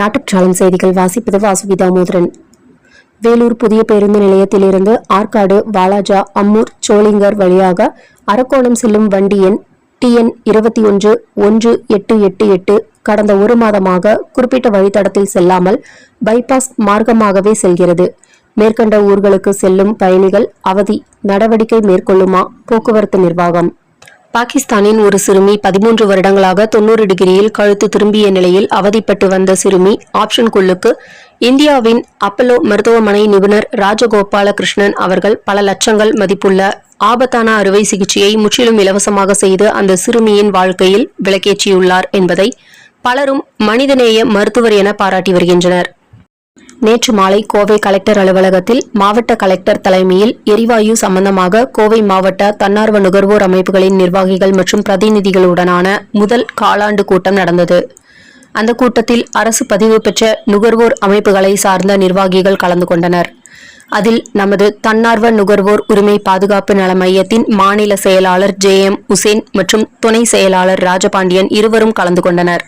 நாட்டுச்சாளம் செய்திகள் வாசிப்பது வாசுகி தாமோதரன். வேலூர் புதிய பேருந்து நிலையத்திலிருந்து ஆற்காடு, வாலாஜா, அம்மூர், சோளிங்கர் வழியாக அரக்கோணம் செல்லும் வண்டி எண் TN 21-1888 கடந்த ஒரு மாதமாக குறிப்பிட்ட வழித்தடத்தில் செல்லாமல் பைபாஸ் மார்க்கமாகவே செல்கிறது. மேற்கண்ட ஊர்களுக்கு செல்லும் பயணிகள் அவதி. நடவடிக்கை மேற்கொள்ளுமா போக்குவரத்து நிர்வாகம்? பாகிஸ்தானின் ஒரு சிறுமி 13 வருடங்களாக 90 டிகிரியில் கழுத்து திரும்பிய நிலையில் அவதிப்பட்டு வந்த சிறுமி ஆப்ஷன்குள்ளுக்கு இந்தியாவின் அப்பல்லோ மருத்துவமனை நிபுணர் ராஜகோபால கிருஷ்ணன் அவர்கள் பல லட்சங்கள் மதிப்புள்ள ஆபத்தான அறுவை சிகிச்சையை முற்றிலும் இலவசமாக செய்து அந்த சிறுமியின் வாழ்க்கையில் விளக்கேற்றியுள்ளார் என்பதை பலரும் மனிதநேய மருத்துவர் என பாராட்டி வருகின்றனர். நேற்று மாலை கோவை கலெக்டர் அலுவலகத்தில் மாவட்ட கலெக்டர் தலைமையில் எரிவாயு சம்பந்தமாக கோவை மாவட்ட தன்னார்வ நுகர்வோர் அமைப்புகளின் நிர்வாகிகள் மற்றும் பிரதிநிதிகளுடனான முதல் காலாண்டு கூட்டம் நடந்தது. அந்த கூட்டத்தில் அரசு பதிவு பெற்ற நுகர்வோர் அமைப்புகளை சார்ந்த நிர்வாகிகள் கலந்து கொண்டனர். அதில் நமது தன்னார்வ நுகர்வோர் உரிமை பாதுகாப்பு நல மையத்தின் மாநில செயலாளர் JM உசேன் மற்றும் துணை செயலாளர் ராஜபாண்டியன் இருவரும் கலந்து கொண்டனர்.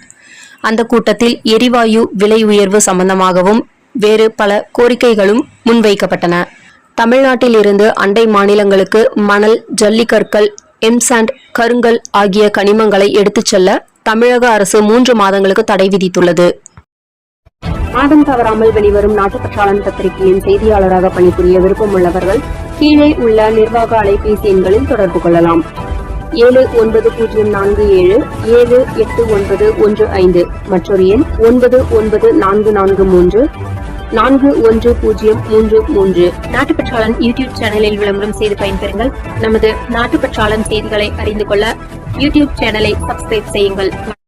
அந்த கூட்டத்தில் எரிவாயு விலை உயர்வு சம்பந்தமாகவும் வேறு பல கோரிக்கைகளும் முன்வைக்கப்பட்டன. தமிழ்நாட்டில் இருந்து அண்டை மாநிலங்களுக்கு மணல், ஜல்லிக்கற்கள், எம்சாண்ட், கருங்கல் ஆகிய கனிமங்களை எடுத்துச் செல்ல தமிழக அரசு 3 மாதங்களுக்கு தடை விதித்துள்ளது. மாதம் தவறாமல் வெளிவரும் நாட்டுப்பற்றாளன் பத்திரிகையின் செய்தியாளராக பணிபுரிய விருப்பம் உள்ளவர்கள் கீழே உள்ள நிர்வாக அலைபேசி எண்களில் தொடர்பு கொள்ளலாம். 7947789115 மற்றொரு எண் 9944341033. நாட்டுப்பற்றாளன் யூடியூப் சேனலில் விளம்பரம் செய்து பயன்பெறுங்கள். நமது நாட்டுப்பற்றாளன் செய்திகளை அறிந்து கொள்ள யூடியூப் சேனலை சப்ஸ்கிரைப் செய்யுங்கள்.